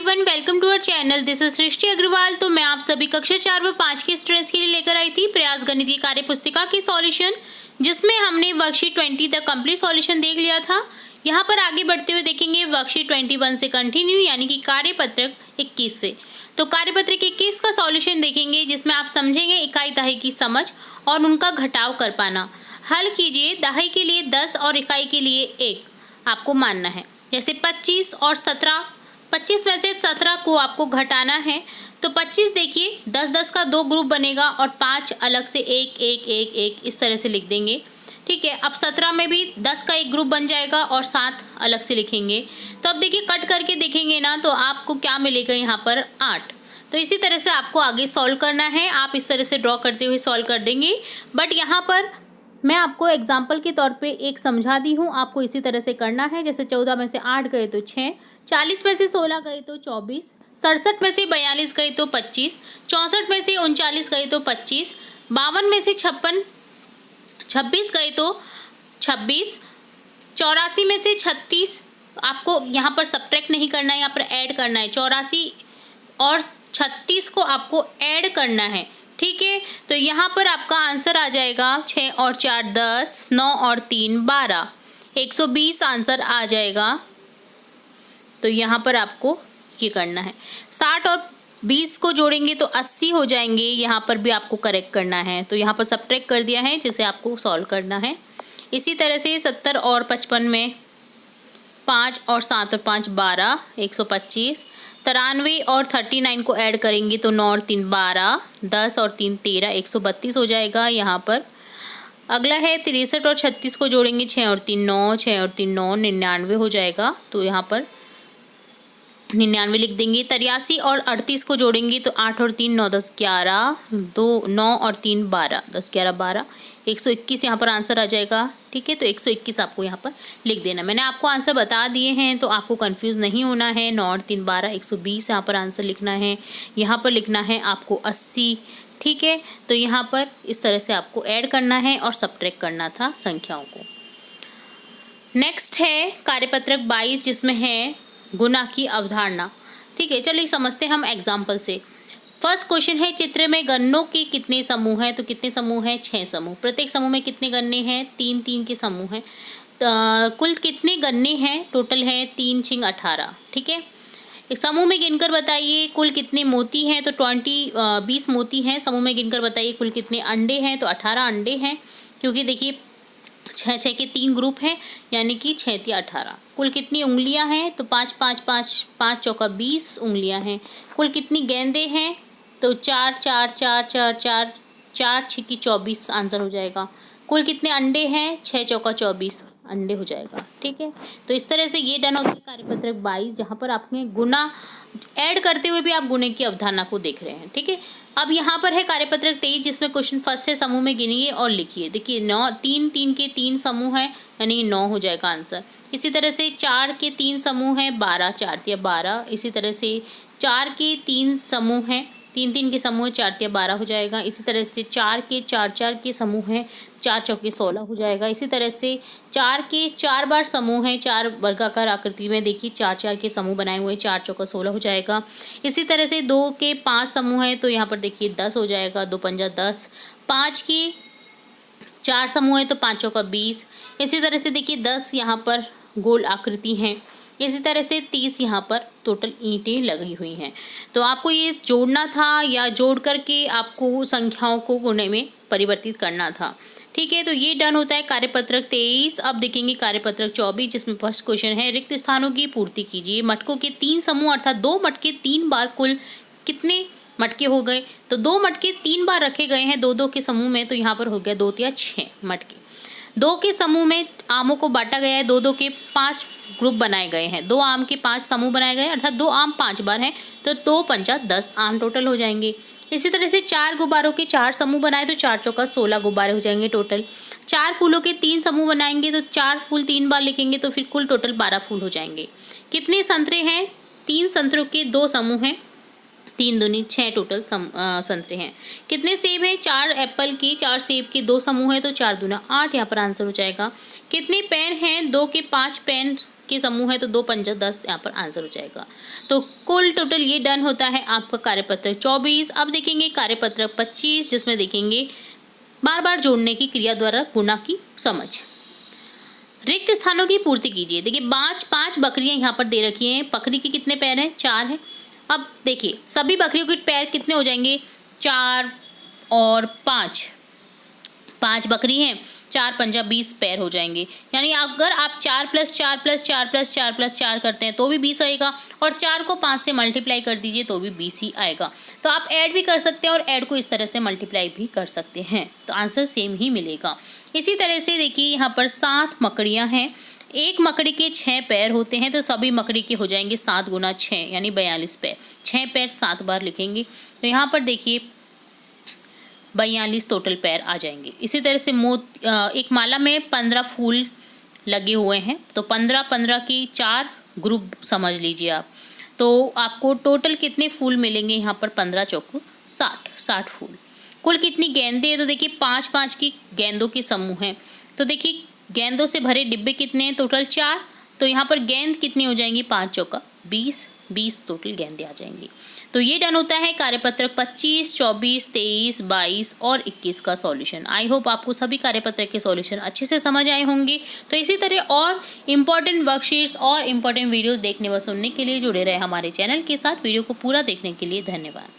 Everyone, welcome to our channel. This is Srishti Agarwal. तो मैं आप सभी कक्षा 4 व 5 के स्टूडेंट्स के लिए लेकर आई थी प्रयास गणितीय कार्य पुस्तिका की सॉल्यूशन, जिसमें हमने वर्कशीट 20 तक कंप्लीट सॉल्यूशन देख लिया था। यहाँ पर आगे बढ़ते हुए देखेंगे वर्कशीट 21 से कंटिन्यू, यानी कि कार्यपत्रक 21 से। तो कार्यपत्रक 21 का सॉल्यूशन देखेंगे, जिसमें आप समझेंगे इकाई दहाई की समझ और उनका घटाव कर पाना। हल कीजिए, दहाई के लिए 10 और इकाई के लिए 1 आपको मानना है। जैसे 25 और 17, 25 में से 17 को आपको घटाना है। तो 25 देखिए 10-10 का 2 ग्रुप बनेगा और 5 अलग से 1-1-1-1 इस तरह से लिख देंगे। ठीक है, अब 17 में भी 10 का एक ग्रुप बन जाएगा और 7 अलग से लिखेंगे। तो अब देखिए कट करके देखेंगे ना, तो आपको क्या मिलेगा यहाँ पर 8। तो इसी तरह से आपको आगे सॉल्व करना है। आप इस तरह से ड्रॉ करते हुए सॉल्व कर देंगे। बट यहाँ पर मैं आपको एग्जाम्पल के तौर पे एक समझा दी हूँ, आपको इसी तरह से करना है। जैसे 14 में से 8 गए तो 6, 40 में से 16 गए तो 24, 67 में से 42 गए तो 25, 64 में से 39 गए तो 25, 52 में से 26 गए तो 26, 84 में से 36, आपको यहाँ पर सब्ट्रैक्ट नहीं करना है, यहाँ पर ऐड करना है। 84 और 36 को आपको ऐड करना है। ठीक है, तो यहाँ पर आपका आंसर आ जाएगा 6 और 4 10, 9 और 3 12, 120 आंसर आ जाएगा। तो यहाँ पर आपको ये करना है। 60 और 20 को जोड़ेंगे तो 80 हो जाएंगे। यहाँ पर भी आपको करेक्ट करना है, तो यहाँ पर सब्ट्रैक्ट कर दिया है, जिसे आपको सॉल्व करना है। इसी तरह से 70 और 55 में 5 और 7 और 5 12, 125, 93 और 39 को ऐड करेंगे तो 9 और 3 12, 10 और 3 13, 132 हो जाएगा यहाँ पर। अगला है 63 और 36 को जोड़ेंगे, 6 और 3 9, 6 और 3 9, 99 हो जाएगा। तो यहाँ पर 99 लिख देंगे। 83 और 38 को जोड़ेंगे तो 8 और 3 9 10 11, 2 9 और 3 12, 10 11 12, 121 यहाँ पर आंसर आ जाएगा। ठीक है, तो 121 आपको यहाँ पर लिख देना। मैंने आपको आंसर बता दिए हैं, तो आपको कंफ्यूज नहीं होना है। 9 और 3 12, 120 यहाँ पर आंसर लिखना है। यहाँ पर लिखना है आपको 80। ठीक है, तो यहाँ पर इस तरह से आपको ऐड करना है और सब्ट्रैक्ट करना था संख्याओं को। नेक्स्ट है कार्यपत्रक 22, जिसमें है गुना की अवधारणा। ठीक है, चलिए समझते हैं हम एग्जाम्पल से। फर्स्ट क्वेश्चन है, चित्र में गन्नों के कितने समूह हैं? तो कितने समूह हैं? 6 समूह। प्रत्येक समूह में कितने गन्ने हैं? 3-3 के समूह हैं। कुल कितने गन्ने हैं? टोटल है 3 6 18। ठीक है, एक समूह में गिनकर बताइए कुल कितने मोती हैं? तो 20 मोती हैं। समूह में गिनकर बताइए कुल कितने अंडे हैं? तो 18 अंडे हैं, क्योंकि देखिए 6 के 3 ग्रुप हैं, यानी कि 6 3 18। कुल कितनी उंगलियां हैं? तो 5 5 5 5 चौका 20 उंगलियां हैं। कुल कितनी गेंदें हैं? तो 4 4 4 4 4 4 6 24 आंसर हो जाएगा। कुल कितने अंडे हैं? 6 चौका 24 अंडे हो जाएगा। ठीक है, तो इस तरह से ये डन होता है कार्यपत्रक 22, जहाँ पर आपने गुना ऐड करते हुए भी आप गुणे की अवधारणा को देख रहे हैं। ठीक है, अब यहाँ पर है कार्यपत्रक 23, जिसमें क्वेश्चन फर्स्ट है, समूह में गिनिए और लिखिए। देखिए 9 3 के 3 समूह हैं, यानी 9 हो जाएगा आंसर। इसी तरह से 4 के 3 समूह हैं, 12 4 या 12। इसी तरह से 4 के 3 समूह हैं, 3 के समूह 4 या 12 हो जाएगा। इसी तरह से 4 के 4 के समूह हैं, 4 चौके 16 हो जाएगा। इसी तरह से 4 के 4 बार समूह हैं, 4 वर्गाकार आकृति में देखिए 4 के समूह बनाए हुए हैं, 4 चौका 16 हो जाएगा। इसी तरह से 2 के 5 समूह हैं, तो यहाँ पर देखिए 10 हो जाएगा, 2 पंजा 10। 5 के 4 समूह है, तो 5 चौका 20। इसी तरह से देखिए 10 यहाँ पर गोल आकृति हैं। इसी तरह से 30 यहाँ पर टोटल ईंटें लगी हुई हैं। तो आपको ये जोड़ना था, या जोड़ करके आपको संख्याओं को गुणे में परिवर्तित करना था। ठीक है, तो ये डन होता है कार्यपत्रक 23। अब देखेंगे कार्यपत्रक 24, जिसमें फर्स्ट क्वेश्चन है, रिक्त स्थानों की पूर्ति कीजिए। मटकों के 3 समूह अर्थात 2 मटके 3 बार कुल कितने मटके हो गए? तो 2 मटके 3 बार रखे गए हैं 2-2 के समूह में, तो यहाँ पर हो गया 2 या 6 मटके। 2 के समूह में आमों को बांटा गया है, 2-2 के 5 ग्रुप बनाए गए हैं। 2 आम के 5 समूह बनाए गए, अर्थात 2 आम 5 बार हैं, तो 2 पंजा 10 आम टोटल हो जाएंगे। इसी तरह से 4 गुब्बारों के 4 समूह बनाए, तो 4 चौका 16 गुब्बारे हो जाएंगे टोटल। 4 फूलों के 3 समूह बनाएंगे, तो 4 फूल 3 बार लिखेंगे, तो फिर कुल टोटल 12 फूल हो जाएंगे। कितने संतरे हैं? 3 संतरों के 2 समूह हैं, 3 दूनी 6 टोटल संतरे हैं। कितने सेब हैं? 4 एप्पल की 4 सेब के 2 समूह हैं, तो 4 दूना 8 यहाँ पर आंसर हो जाएगा। कितने पेन हैं? 2 के 5 पेन के समूह है तो 2 पंजा 10 यहाँ पर आंसर हो जाएगा। तो कुल टोटल ये डन होता है आपका कार्यपत्रक 24। अब देखेंगे कार्यपत्रक 25, जिसमें देखेंगे बार बार जोड़ने की क्रिया द्वारा गुणा की समझ। रिक्त स्थानों की पूर्ति कीजिए। देखिए 5 बकरियां यहाँ पर दे रखी हैं। बकरी के कितने पैर हैं? 4 हैं। अब देखिए सभी बकरियों के पैर कितने हो जाएंगे? 4 और 5 बकरी हैं, 4 पंजा 20 पैर हो जाएंगे। यानी अगर आप 4 + 4 + 4 + 4 + 4 करते हैं तो भी 20 आएगा, और 4 को 5 से मल्टीप्लाई कर दीजिए तो भी 20 ही आएगा। तो आप ऐड भी कर सकते हैं और ऐड को इस तरह से मल्टीप्लाई भी कर सकते हैं, तो आंसर सेम ही मिलेगा। इसी तरह से देखिए यहाँ पर 7 मकड़ियाँ हैं। एक मकड़ी के 6 पैर होते हैं, तो सभी मकड़ी के हो जाएंगे 7 × 6 यानी 42 पैर। 6 पैर 7 बार लिखेंगे तो यहाँ पर देखिए 42 टोटल पैर आ जाएंगे। इसी तरह से एक माला में 15 फूल लगे हुए हैं, तो 15 की 4 ग्रुप समझ लीजिए आप। तो आपको टोटल कितने फूल मिलेंगे यहाँ पर? 15 चौको 60 फूल। कुल कितनी गेंदें हैं? तो देखिए 5 की गेंदों के समूह हैं। तो देखिए गेंदों से भरे डिब्बे कितने हैं? टोटल 4। तो यहाँ पर गेंद कितनी हो जाएंगी? 5 चौका 20 टोटल गेंदें आ जाएंगी। तो ये डन होता है कार्यपत्रक 25, 24, 23, 22 और 21 का सॉल्यूशन। आई होप आपको सभी कार्यपत्रक के सॉल्यूशन अच्छे से समझ आए होंगे। तो इसी तरह और इम्पॉर्टेंट वर्कशीट्स और इम्पॉर्टेंट वीडियोस देखने व सुनने के लिए जुड़े रहे हमारे चैनल के साथ। वीडियो को पूरा देखने के लिए धन्यवाद।